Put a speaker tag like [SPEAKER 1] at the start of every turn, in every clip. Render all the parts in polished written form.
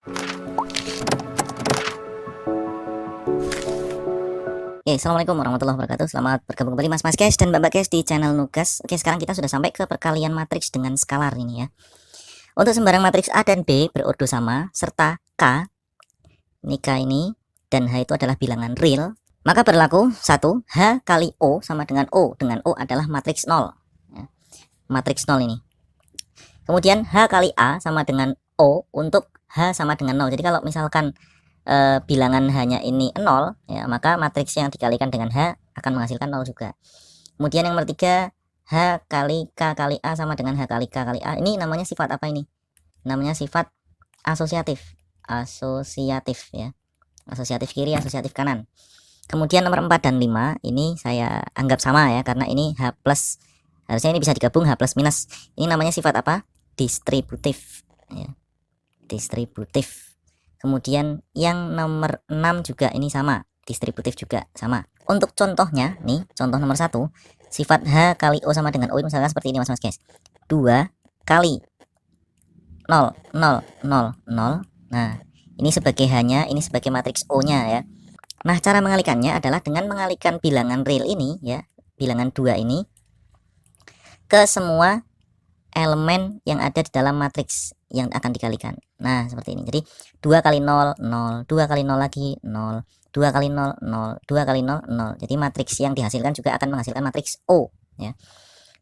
[SPEAKER 1] Oke, assalamualaikum warahmatullahi wabarakatuh. Selamat bergabung kembali Mas guys dan Mbak guys di channel Nugas. Oke, sekarang kita sudah sampai ke perkalian matriks dengan skalar ini ya. Untuk sembarang matriks A dan B berordo sama serta K, ini K ini dan H itu adalah bilangan real, maka berlaku satu H kali O sama dengan O, dengan O adalah matriks 0 ya. Matriks 0 ini. Kemudian H kali A sama dengan O untuk H sama dengan 0. Jadi kalau misalkan bilangan hanya ini 0 ya, maka matriks yang dikalikan dengan H akan menghasilkan 0 juga. Kemudian yang ketiga, H kali K kali A sama dengan H kali K kali A. Ini namanya sifat apa ini? Namanya sifat asosiatif. Asosiatif ya. Asosiatif kiri, asosiatif kanan. Kemudian nomor 4 dan 5 ini saya anggap sama ya, karena ini H plus. Harusnya ini bisa digabung H plus minus. Ini namanya sifat apa? Distributif ya. Distributif. Kemudian yang nomor 6 juga ini sama, distributif juga sama. Untuk contohnya nih, contoh nomor 1, sifat H kali O sama dengan O misalkan seperti ini mas guys. 2 kali 0 0 0 0. Nah, ini sebagai H-nya, ini sebagai matriks O-nya ya. Nah, cara mengalikannya adalah dengan mengalihkan bilangan real ini ya, bilangan 2 ini ke semua elemen yang ada di dalam matriks yang akan dikalikan. Nah, seperti ini. Jadi 2 kali 0 0, 2 kali 0 lagi 0, 2 kali 0 0, 2 kali 0 0. Jadi matriks yang dihasilkan juga akan menghasilkan matriks O ya.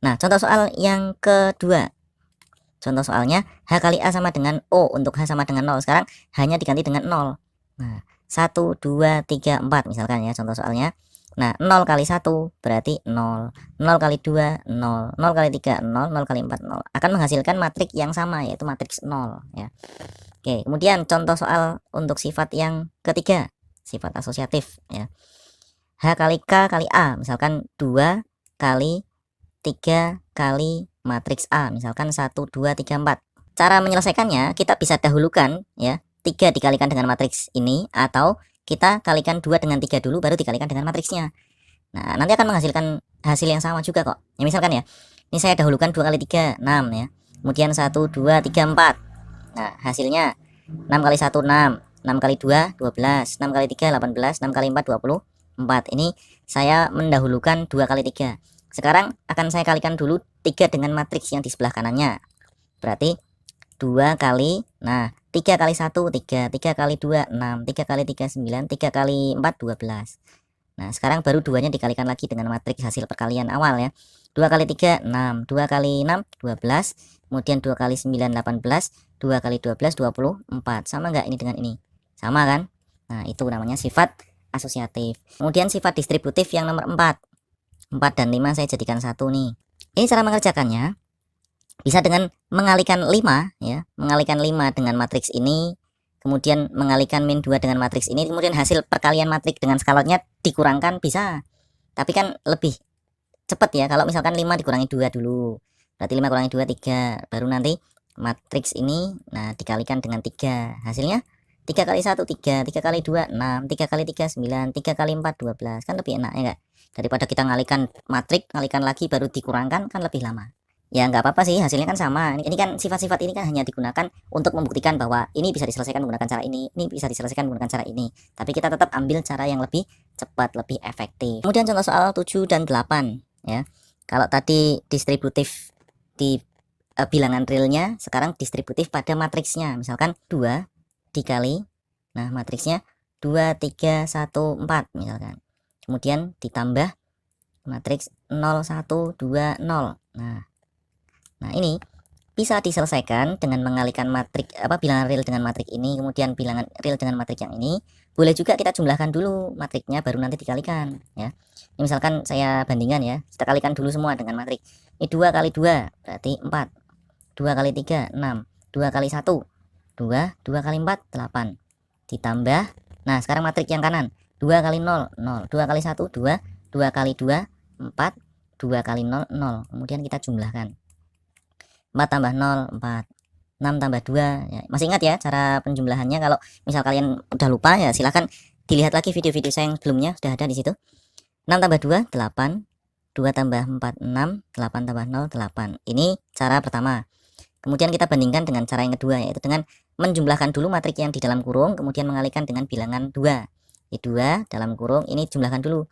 [SPEAKER 1] Nah, contoh soal yang kedua. Contoh soalnya H kali A sama dengan O, untuk H sama dengan 0. Sekarang hanya diganti dengan 0. Nah, 1 2 3 4 misalkan ya contoh soalnya. Nah, 0 kali 1 berarti 0, 0 kali 2 0, 0 kali 3 0, 0 kali 4 0. Akan menghasilkan matriks yang sama, yaitu matriks 0 ya. Oke, kemudian contoh soal untuk sifat yang ketiga, sifat asosiatif ya. H kali K kali A, misalkan 2 kali 3 kali matriks A, misalkan 1 2 3 4. Cara menyelesaikannya kita bisa dahulukan ya, 3 dikalikan dengan matriks ini, atau kita kalikan 2 dengan 3 dulu baru dikalikan dengan matriksnya. Nah, nanti akan menghasilkan hasil yang sama juga kok. Ya misalkan ya, ini saya dahulukan 2 kali 3 6 ya. Kemudian 1 2 3 4. Nah, hasilnya 6 kali 1 6, 6 kali 2 12, 6 kali 3 18, 6 kali 4 24. Ini saya mendahulukan 2 kali 3. Sekarang akan saya kalikan dulu 3 dengan matriks yang di sebelah kanannya. Berarti 2 kali, nah 3 kali 1 3, 3 kali 2 6, 3 kali 3 9, 3 kali 4 12. Nah, sekarang baru 2-nya dikalikan lagi dengan matriks hasil perkalian awal ya. 2 kali 3 6, 2 kali 6 12, kemudian 2 kali 9 18, 2 kali 12 24. Sama enggak ini dengan ini? Sama kan? Nah, itu namanya sifat asosiatif. Kemudian sifat distributif yang nomor 4. 4 dan 5 saya jadikan satu nih. Ini cara mengerjakannya bisa dengan mengalihkan 5 ya, mengalihkan 5 dengan matriks ini, kemudian mengalihkan min 2 dengan matriks ini, kemudian hasil perkalian matriks dengan skalotnya dikurangkan bisa. Tapi kan lebih cepat ya kalau misalkan 5 dikurangi 2 dulu. Berarti 5 kurangi 2 3, baru nanti matriks ini nah dikalikan dengan 3. Hasilnya 3 kali 1 3, 3 kali 2 6, 3 kali 3 9, 3 kali 4 12. Kan lebih enak ya enggak? Daripada kita ngalihkan matriks, ngalihkan lagi baru dikurangkan, kan lebih lama. Ya nggak apa-apa sih, hasilnya kan sama. Ini kan sifat-sifat ini kan hanya digunakan untuk membuktikan bahwa ini bisa diselesaikan menggunakan cara ini bisa diselesaikan menggunakan cara ini. Tapi kita tetap ambil cara yang lebih cepat, lebih efektif. Kemudian contoh soal 7 dan 8 ya. Kalau tadi distributif di bilangan realnya, sekarang distributif pada matriksnya. Misalkan 2 dikali, nah matriksnya 2 3 1 4 misalkan. Kemudian ditambah matriks 0 1 2 0. Nah, ini bisa diselesaikan dengan mengalihkan matriks bilangan real dengan matriks ini, kemudian bilangan real dengan matriks yang ini. Boleh juga kita jumlahkan dulu matriksnya baru nanti dikalikan ya. Ini misalkan saya bandingkan ya, kita kalikan dulu semua dengan matriks. Ini 2 kali 2 berarti 4. 2 kali 3 6, 2 kali 1 2, 2 kali 4 8. Ditambah, nah sekarang matriks yang kanan 2 kali 0 0, 2 kali 1 2, 2 kali 2 4, 2 kali 0 0. Kemudian kita jumlahkan. 4 tambah 0 4, 6 tambah 2 ya. Masih ingat ya cara penjumlahannya? Kalau misal kalian udah lupa ya silahkan dilihat lagi video-video saya yang sebelumnya, sudah ada di situ. 6 tambah 2 8, 2 tambah 4 6, 8 tambah 0 8. Ini cara pertama. Kemudian kita bandingkan dengan cara yang kedua, yaitu dengan menjumlahkan dulu matriks yang di dalam kurung, kemudian mengalikan dengan bilangan 2. 2 dalam kurung, ini jumlahkan dulu.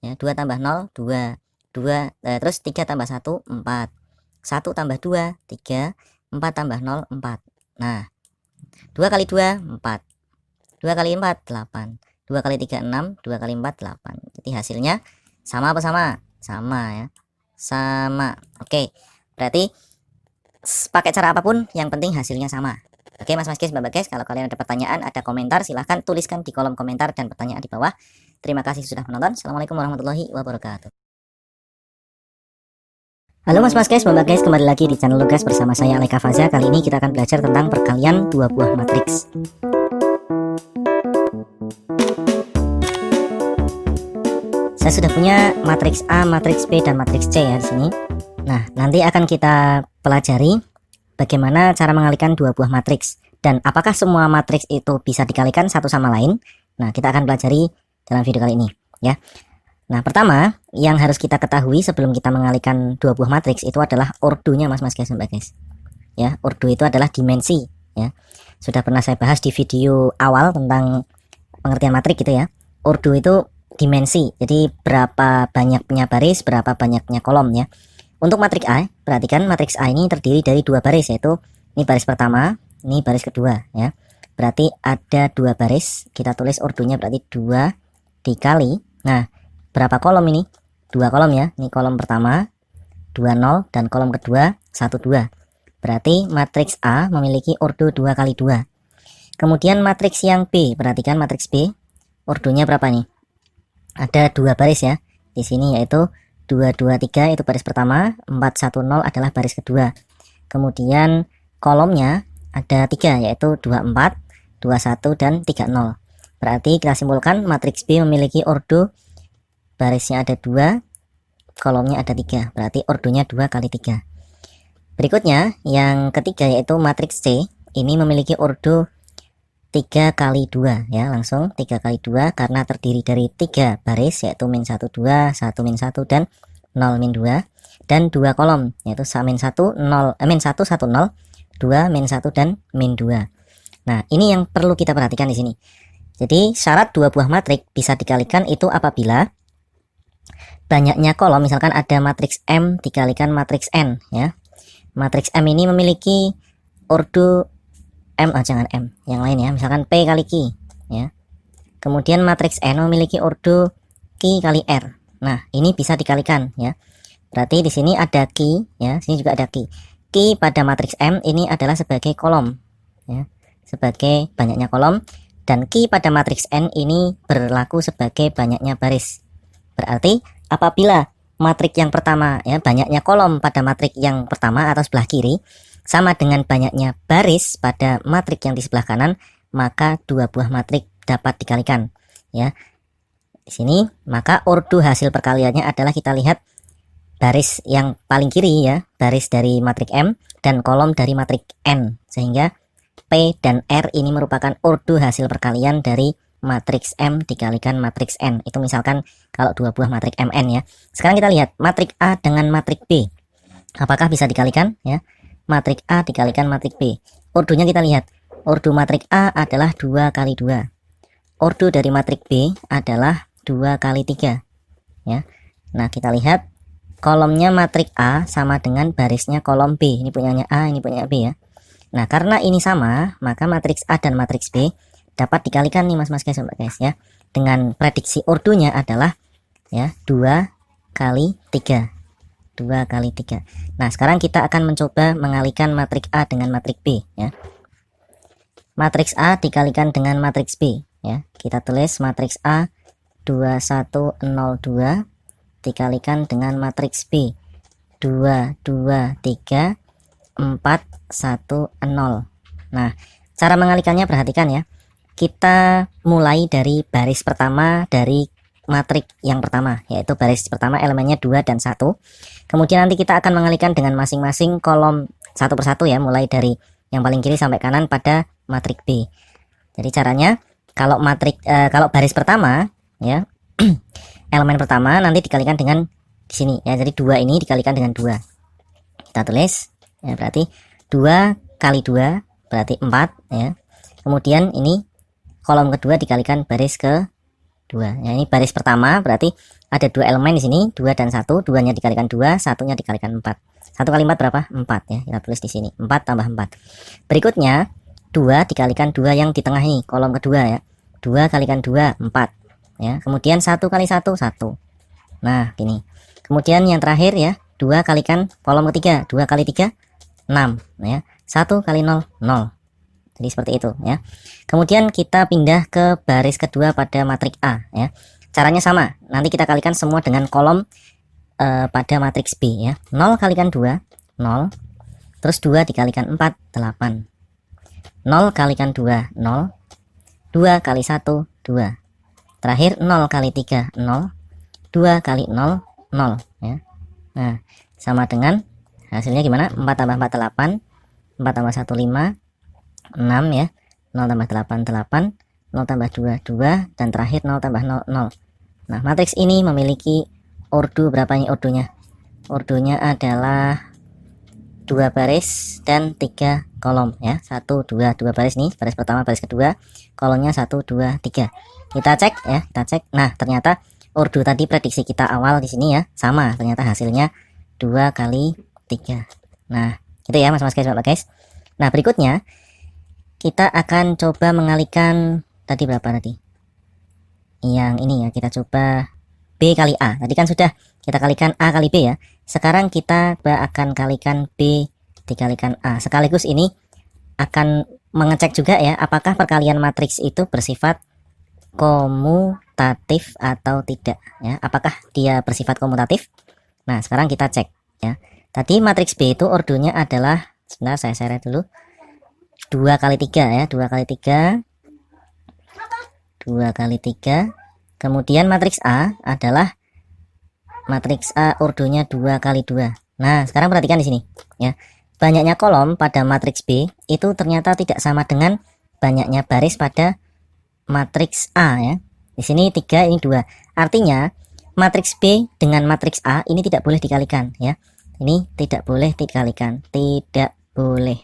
[SPEAKER 1] Ya, 2 tambah 0, 2. 2, terus 3 tambah 1, 4. 1 tambah 2, 3. 4 tambah 0, 4. Nah, 2 kali 2, 4. 2 kali 4, 8. 2 kali 3, 6. 2 kali 4, 8. Jadi hasilnya sama apa sama? Sama ya. Sama. Oke. Berarti pakai cara apapun yang penting hasilnya sama. Oke Mas guys, Mbak guys, kalau kalian ada pertanyaan, ada komentar, silahkan tuliskan di kolom komentar dan pertanyaan di bawah. Terima kasih sudah menonton. Assalamualaikum warahmatullahi wabarakatuh. Halo Mas guys, Mbak guys, kembali lagi di channel Lugas bersama saya Aleka Faza. Kali ini kita akan belajar tentang perkalian dua buah matriks. Saya sudah punya matriks A, matriks B, dan matriks C ya di sini. Nah, nanti akan kita pelajari bagaimana cara mengalihkan dua buah matriks dan apakah semua matriks itu bisa dikalikan satu sama lain. Nah, kita akan pelajari dalam video kali ini ya. Nah, pertama yang harus kita ketahui sebelum kita mengalihkan dua buah matriks itu adalah ordonya Mas guys, Mbak guys. Ya, ordo itu adalah dimensi ya. Sudah pernah saya bahas di video awal tentang pengertian matriks gitu ya. Ordo itu dimensi. Jadi berapa banyaknya baris, berapa banyaknya kolom ya. Untuk matriks A, perhatikan matriks A ini terdiri dari dua baris, yaitu ini baris pertama, ini baris kedua ya. Berarti ada dua baris, kita tulis ordonya berarti 2 dikali. Nah, berapa kolom ini? 2 kolom ya. Ini kolom pertama 2 0 dan kolom kedua 1 2. Berarti matriks A memiliki ordo 2 kali 2. Kemudian matriks yang B, perhatikan matriks B, ordonya berapa nih? Ada dua baris ya. Di sini yaitu 2 2 3 itu baris pertama, 4 1 0 adalah baris kedua. Kemudian kolomnya ada 3 yaitu 24, 21 dan 30. Berarti kita simpulkan matriks B memiliki ordo barisnya ada 2, kolomnya ada 3. Berarti ordonya 2 kali 3. Berikutnya yang ketiga yaitu matriks C, ini memiliki ordo 3 kali 2 ya, langsung 3 kali 2 karena terdiri dari 3 baris yaitu min 1 2, 1 min 1 dan 0 min 2 dan 2 kolom yaitu min 1 0 min 1 1 0, 2 min 1 dan min 2. Nah, ini yang perlu kita perhatikan di sini. Jadi syarat dua buah matriks bisa dikalikan itu apabila banyaknya kolom, misalkan ada matriks M dikalikan matriks N ya. Matriks M ini memiliki ordo jangan M, yang lain ya, misalkan P kali Q ya. Kemudian matriks N memiliki ordo Q kali R. Nah, ini bisa dikalikan ya. Berarti di sini ada Q ya, sini juga ada Q. Q pada matriks M ini adalah sebagai kolom ya, sebagai banyaknya kolom, dan Q pada matriks N ini berlaku sebagai banyaknya baris. Berarti apabila matriks yang pertama ya, banyaknya kolom pada matriks yang pertama atau sebelah kiri sama dengan banyaknya baris pada matriks yang di sebelah kanan, maka dua buah matriks dapat dikalikan ya. Di sini maka ordo hasil perkaliannya adalah kita lihat baris yang paling kiri ya, baris dari matriks M dan kolom dari matriks N, sehingga P dan R ini merupakan ordo hasil perkalian dari matriks M dikalikan matriks N. Itu misalkan kalau dua buah matriks MN ya. Sekarang kita lihat matriks A dengan matriks B. Apakah bisa dikalikan ya? Matriks A dikalikan matriks B. Ordonya kita lihat. Ordo matriks A adalah 2 kali 2. Ordo dari matriks B adalah 2 kali 3 ya. Nah, kita lihat kolomnya matriks A sama dengan barisnya kolom B. Ini punyanya A, ini punya B ya. Nah, karena ini sama, maka matriks A dan matriks B dapat dikalikan nih Mas guys, Mbak guys ya. Dengan prediksi ordonya adalah ya 2 kali 3. 2 kali 3. Nah, sekarang kita akan mencoba mengalihkan matriks A dengan matriks B ya. Matriks A dikalikan dengan matriks B ya. Kita tulis matriks A 2102 dikalikan dengan matriks B 223 410. Nah, cara mengalihkannya perhatikan ya. Kita mulai dari baris pertama dari matriks yang pertama, yaitu baris pertama elemennya 2 dan 1. Kemudian nanti kita akan mengalihkan dengan masing-masing kolom satu persatu ya, mulai dari yang paling kiri sampai kanan pada matriks B. Jadi caranya kalau kalau baris pertama ya, elemen pertama nanti dikalikan dengan di sini ya. Jadi 2 ini dikalikan dengan 2. Kita tulis ya, berarti 2 kali 2 berarti 4 ya. Kemudian ini kolom kedua dikalikan baris kedua. Ya, ini baris pertama berarti ada 2 elemen di sini, 2 dan 1, 2-nya dikalikan 2, 1-nya dikalikan 4. 1 kali 4 berapa? 4 ya. Kita tulis di sini. 4 tambah 4. Berikutnya 2 dikalikan 2 yang di tengah ini, kolom kedua ya. 2 kalikan 2, 4 ya. Kemudian 1 kali 1, 1. Nah, gini. Kemudian yang terakhir ya, 2 kalikan kolom ketiga, 2 kali 3, 6 ya. 1 kali 0, 0. Jadi seperti itu ya. Kemudian kita pindah ke baris kedua pada matriks A ya. Caranya sama. Nanti kita kalikan semua dengan kolom pada matriks B ya. 0 kalikan 2, 0. Terus 2 dikalikan 4, 8. 0 kalikan 2, 0. 2 kali 1, 2. Terakhir 0 kali 3, 0. 2 kali 0, 0 ya. Nah, sama dengan hasilnya gimana? 4 tambah 4, 8. 4 tambah 1, 5. 6 ya. 0 tambah 8, 8. 0 tambah 2, 2. Dan terakhir 0 tambah 0, 0. Nah, matriks ini memiliki ordo berapa ini ordonya? Ordonya adalah 2 baris dan 3 kolom ya. 1, 2, 2 baris nih, baris pertama, baris kedua, kolomnya 1, 2, 3. Kita cek ya, kita cek. Nah, ternyata ordo tadi prediksi kita awal di sini ya, sama. Ternyata hasilnya 2 kali 3. Nah, itu ya Mas guys, Bapak guys. Nah, berikutnya kita akan coba mengalihkan tadi berapa tadi? Yang ini ya, kita coba B kali A. Tadi kan sudah kita kalikan A kali B ya. Sekarang kita akan kalikan B dikalikan A. Sekaligus ini akan mengecek juga ya, apakah perkalian matriks itu bersifat komutatif atau tidak ya. Apakah dia bersifat komutatif? Nah, sekarang kita cek ya. Tadi matriks B itu ordonya adalah, sebentar saya share dulu, 2 kali 3 ya, 2 kali 3, 2 kali 3. Kemudian matriks A adalah matriks A ordonya 2 kali 2. Nah, sekarang perhatikan di sini ya. Banyaknya kolom pada matriks B itu ternyata tidak sama dengan banyaknya baris pada matriks A ya. Di sini 3, ini 2. Artinya matriks B dengan matriks A ini tidak boleh dikalikan ya. Ini tidak boleh dikalikan, tidak boleh.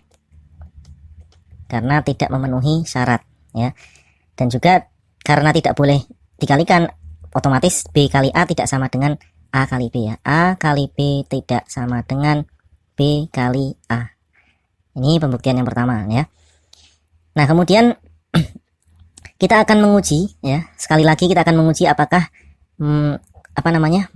[SPEAKER 1] Karena tidak memenuhi syarat ya. Dan juga karena tidak boleh dikalikan, otomatis B kali A tidak sama dengan A kali B ya. A kali B tidak sama dengan B kali A. Ini pembuktian yang pertama ya. Nah, kemudian kita akan menguji ya. Sekali lagi kita akan menguji apakah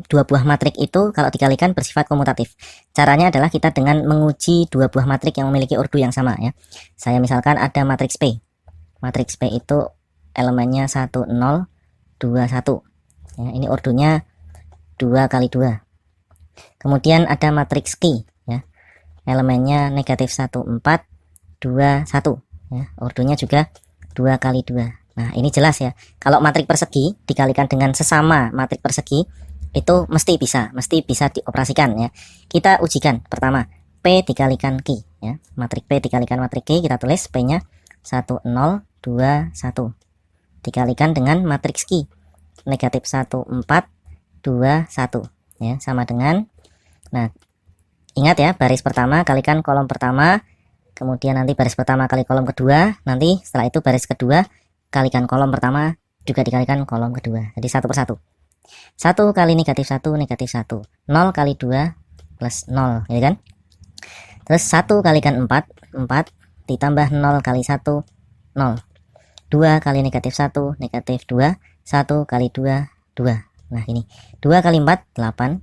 [SPEAKER 1] dua buah matrik itu kalau dikalikan bersifat komutatif. Caranya adalah kita dengan menguji dua buah matrik yang memiliki ordo yang sama ya. Saya misalkan ada matriks P. Matriks P itu elemennya 1, 0, 2, 1 ya, ini ordonya 2 kali 2. Kemudian ada matriks Q ya, elemennya negatif 1, 4, 2, 1 ya, ordonya juga 2 kali 2. Nah, ini jelas ya, kalau matrik persegi dikalikan dengan sesama matrik persegi itu mesti bisa dioperasikan ya. Kita ujikan pertama, P dikalikan Q ya, matrik P dikalikan matrik Q, kita tulis P nya 1, 0, 2, 1 dikalikan dengan matriks Q negatif 1, 4, 2, 1 ya, sama dengan, nah ingat ya, baris pertama kalikan kolom pertama, kemudian nanti baris pertama kali kolom kedua, nanti setelah itu baris kedua kalikan kolom pertama juga dikalikan kolom kedua, jadi satu per satu. 1 kali negatif 1 negatif 1, 0 kali 2 plus 0 gitu kan. Terus 1 kalikan 4 ditambah 0 kali 1 0. 2 kali negatif 1 negatif 2, 1 kali 2 2. Nah, ini 2 kali 4 8,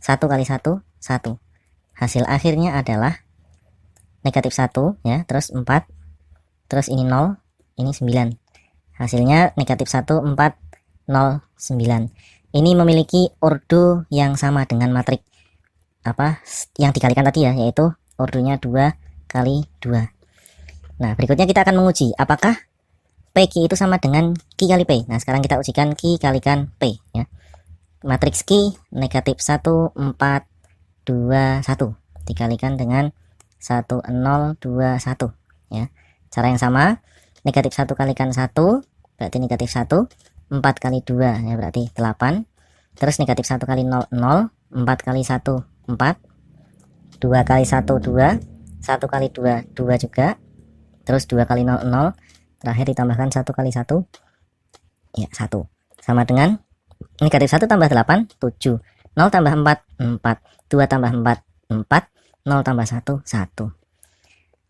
[SPEAKER 1] 1 kali 1 1. Hasil akhirnya adalah negatif 1 ya, terus 4, terus ini 0, ini 9. Hasilnya negatif 1, 4, 0, 9. Ini memiliki ordo yang sama dengan matrik yang dikalikan tadi ya, yaitu ordonya 2 kali 2. Nah, berikutnya kita akan menguji apakah PQ itu sama dengan Q kali P. Nah, sekarang kita ujikan Q kalikan P ya. Matriks Q negatif 1, 4, 2, 1 dikalikan dengan 1, 0, 2, 1 ya. Cara yang sama, negatif 1 kalikan 1 berarti negatif 1, 4 kali 2 ya berarti 8. Terus negatif 1 kali 0 0, 4 kali 1 4, 2 kali 1 2, 1 kali 2 2 juga, terus 2 kali 0 0, terakhir ditambahkan 1 kali 1 ya 1, sama dengan negatif 1 tambah 8 7, 0 tambah 4 4, 2 tambah 4 4, 0 tambah 1 1.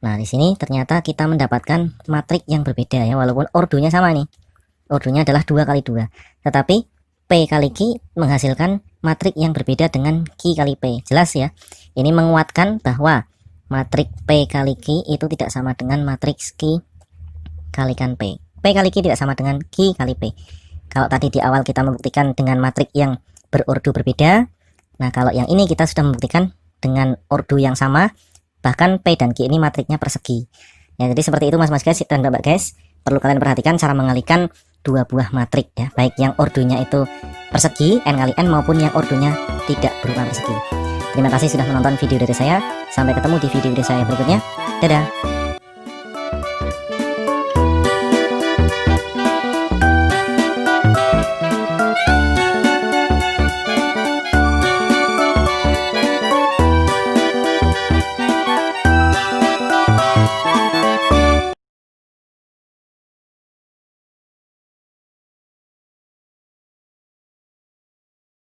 [SPEAKER 1] Nah di sini ternyata kita mendapatkan matriks yang berbeda ya, walaupun ordonya sama nih, ordonya adalah 2 kali 2, tetapi P kali Q menghasilkan matriks yang berbeda dengan Q kali P. Jelas ya, ini menguatkan bahwa matriks P kali Q itu tidak sama dengan matriks Q kalikan P. P kali Q tidak sama dengan Q kali P. Kalau tadi di awal kita membuktikan dengan matriks yang berordo berbeda, nah kalau yang ini kita sudah membuktikan dengan ordo yang sama, bahkan P dan Q ini matriksnya persegi. Ya, jadi seperti itu mas guys dan mbak guys, perlu kalian perhatikan cara mengalihkan dua buah matriks ya, baik yang ordonya itu persegi n kali n maupun yang ordonya tidak berupa persegi. Terima kasih sudah menonton video dari saya, sampai ketemu di video saya berikutnya. Dadah.